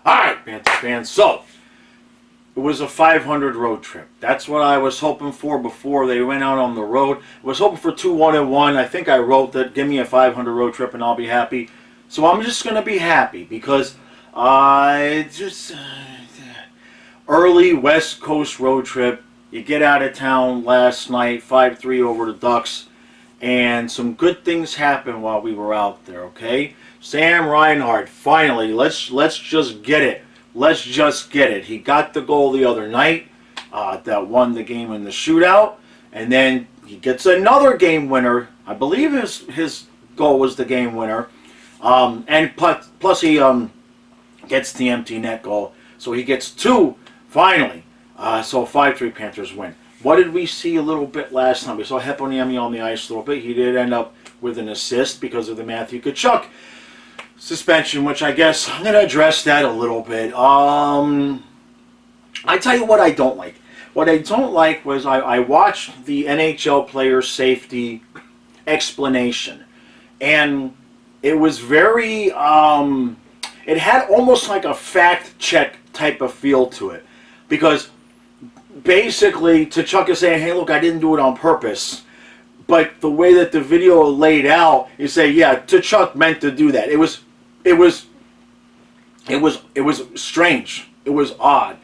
All right, Panther fans. So, it was a 500 road trip. That's what I was hoping for before they went out on the road. I was hoping for 2-1-1. I think I wrote that, give me a 500 road trip and I'll be happy. So I'm just going to be happy because I just... early West Coast road trip. You get out of town last night, 5-3 over the Ducks. And some good things happened while we were out there, okay? Sam Reinhart, finally, let's just get it. Let's just get it. He got the goal the other night that won the game in the shootout. And then he gets another game winner. I believe his goal was the game winner. And plus he gets the empty net goal. So he gets two, finally. So 5-3 Panthers win. What did we see a little bit last time? We saw Heponiemi on the ice a little bit. He did end up with an assist because of the Matthew Tkachuk suspension, which I guess I'm going to address that a little bit. I tell you what I don't like. What I don't like was I watched the NHL player safety explanation, and it was very, it had almost like a fact check type of feel to it, because basically Tkachuk is saying, hey, look, I didn't do it on purpose. But the way that the video laid out, you say, yeah, Tkachuk meant to do that. It was strange. It was odd.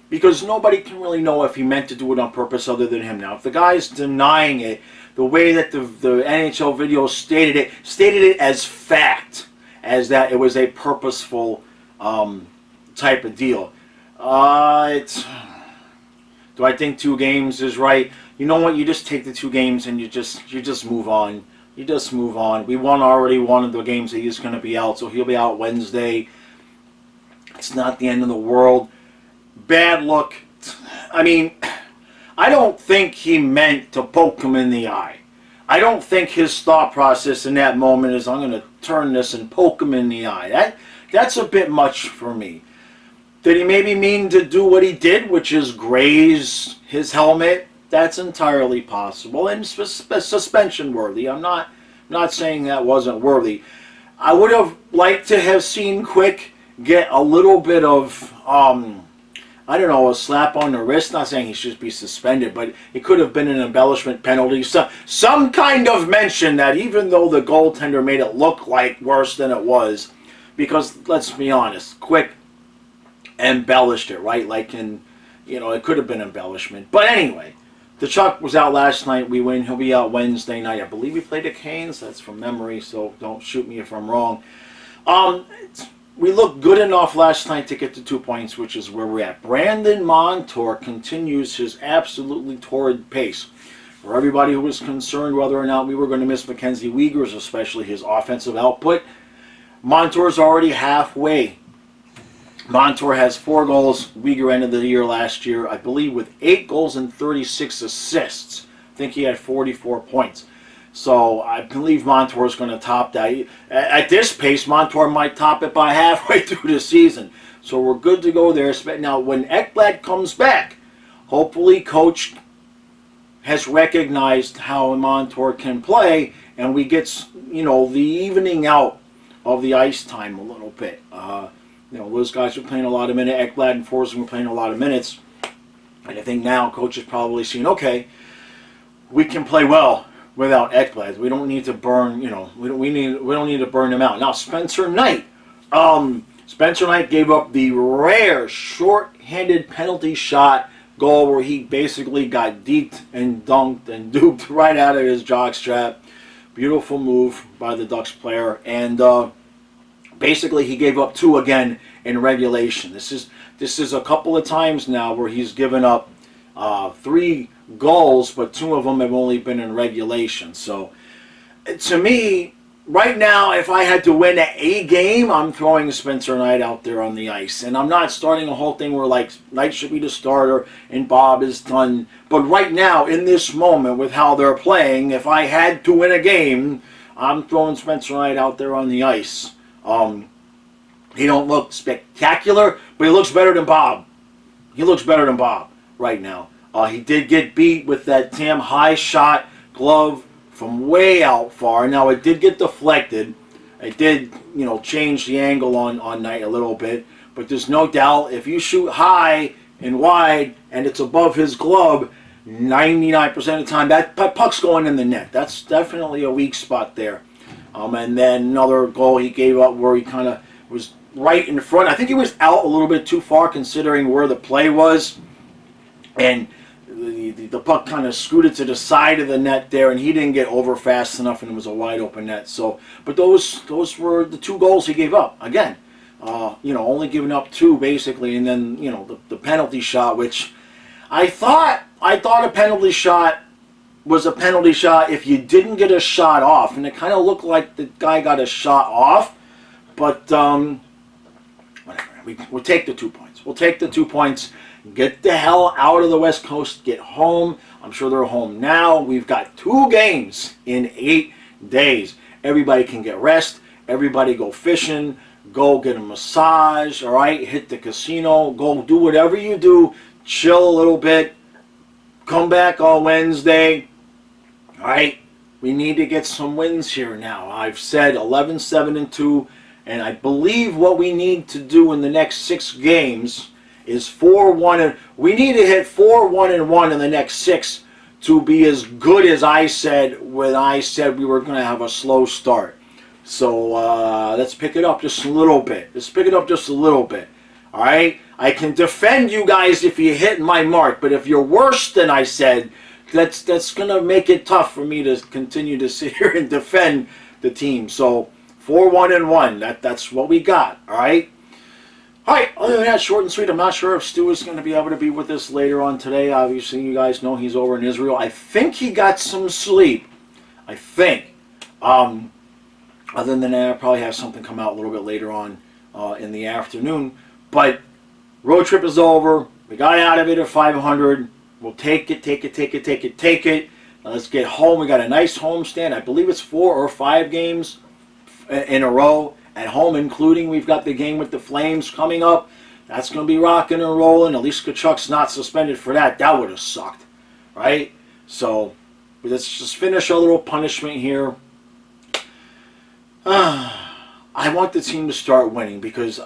Because nobody can really know if he meant to do it on purpose other than him. Now, if the guy's denying it, the way that the NHL video stated it as fact, as that it was a purposeful type of deal. Do I think 2 games is right? You know what? You just take the 2 games and you just move on. You just move on. We already won the games that he's going to be out, so he'll be out Wednesday. It's not the end of the world. Bad look. I mean, I don't think he meant to poke him in the eye. I don't think his thought process in that moment is, I'm going to turn this and poke him in the eye. That's a bit much for me. Did he maybe mean to do what he did, which is graze his helmet? That's entirely possible and suspension worthy. I'm not saying that wasn't worthy. I would have liked to have seen Quick get a little bit of, I don't know, a slap on the wrist. Not saying he should be suspended, but it could have been an embellishment penalty. Some kind of mention that even though the goaltender made it look like worse than it was, because let's be honest, Quick embellished it, right? Like it could have been embellishment. But anyway, Tkachuk was out last night. We win. He'll be out Wednesday night. I believe we played the Canes. That's from memory, so don't shoot me if I'm wrong. We looked good enough last night to get to 2 points, which is where we're at. Brandon Montour continues his absolutely torrid pace. For everybody who was concerned whether or not we were going to miss Mackenzie Weegar's, especially his offensive output, Montour's already halfway. Montour has 4 goals. Weegar ended the year last year, I believe, with 8 goals and 36 assists. I think he had 44 points. So I believe Montour is going to top that. At this pace, Montour might top it by halfway through the season. So we're good to go there. Now, when Ekblad comes back, hopefully Coach has recognized how Montour can play, and we get, the evening out of the ice time a little bit. Those guys are playing a lot of minutes. Ekblad and Forsman are playing a lot of minutes. And I think now Coach is probably seeing, okay, we can play well without Ekblad. We don't need to burn, we don't need to burn him out. Now Spencer Knight. Spencer Knight gave up the rare short-handed penalty shot goal where he basically got deked and dunked and duped right out of his jockstrap. Beautiful move by the Ducks player. And basically, he gave up 2 again in regulation. This is a couple of times now where he's given up 3 goals, but 2 of them have only been in regulation. So, to me, right now, if I had to win a game, I'm throwing Spencer Knight out there on the ice. And I'm not starting a whole thing where, like, Knight should be the starter and Bob is done. But right now, in this moment, with how they're playing, if I had to win a game, I'm throwing Spencer Knight out there on the ice. He don't look spectacular, but he looks better than Bob. He looks better than Bob right now. He did get beat with that high shot glove from way out far. Now, it did get deflected, It did, change the angle on Knight a little bit. But there's no doubt if you shoot high and wide and it's above his glove, 99% of the time that puck's going in the net. That's definitely a weak spot there. And then another goal he gave up where he kind of was right in front. I think he was out a little bit too far considering where the play was. And the puck kind of scooted to the side of the net there, and he didn't get over fast enough, and it was a wide open net. So, but those were the 2 goals he gave up. Again, only giving up 2 basically, and then the penalty shot, which I thought a penalty shot was a penalty shot if you didn't get a shot off, and it kind of looked like the guy got a shot off, but whatever. We'll take the 2 points. We'll take the 2 points. Get the hell out of the West Coast. Get home. I'm sure they're home now. We've got 2 games in 8 days. Everybody can get rest. Everybody go fishing. Go get a massage. All right. Hit the casino. Go do whatever you do. Chill a little bit. Come back on Wednesday. All right. We need to get some wins here now. I've said 11-7-2. And I believe what we need to do in the next 6 games is 4-1, and we need to hit 4-1-1 in the next 6 to be as good as I said when I said we were going to have a slow start. So let's pick it up just a little bit. Let's pick it up just a little bit. All right? I can defend you guys if you hit my mark, but if you're worse than I said, that's going to make it tough for me to continue to sit here and defend the team. So 4-1-1, that's what we got. All right? All right, other than that, short and sweet. I'm not sure if Stu is going to be able to be with us later on today. Obviously, you guys know he's over in Israel. I think he got some sleep. I think. Other than that, I'll probably have something come out a little bit later on in the afternoon. But road trip is over. We got out of it at 500. We'll take it. Now let's get home. We got a nice homestand. I believe it's 4 or 5 games in a row. At home, including we've got the game with the Flames coming up. That's going to be rocking and rolling. At least Kachuk's not suspended for that. That would have sucked, right? So let's just finish our little punishment here. I want the team to start winning because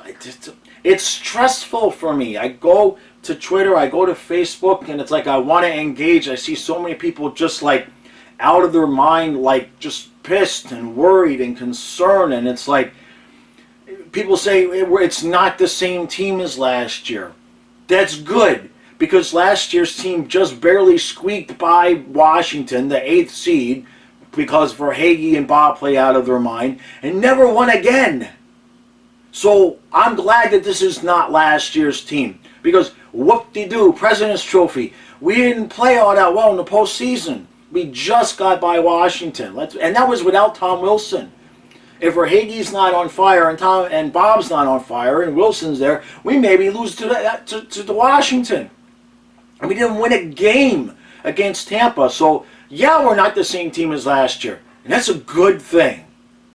it's stressful for me. I go to Twitter, I go to Facebook, and it's like I want to engage. I see so many people just like out of their mind, like just pissed and worried and concerned, and it's like, people say it's not the same team as last year. That's good, because last year's team just barely squeaked by Washington, the 8th seed, because Verhaeghe and Bob play out of their mind, and never won again. So I'm glad that this is not last year's team, because whoop-de-doo, President's Trophy, we didn't play all that well in the postseason. We just got by Washington, and that was without Tom Wilson. If Verhaeghe's not on fire and Bob's not on fire and Wilson's there, we maybe lose to Washington. And we didn't win a game against Tampa. So, yeah, we're not the same team as last year. And that's a good thing.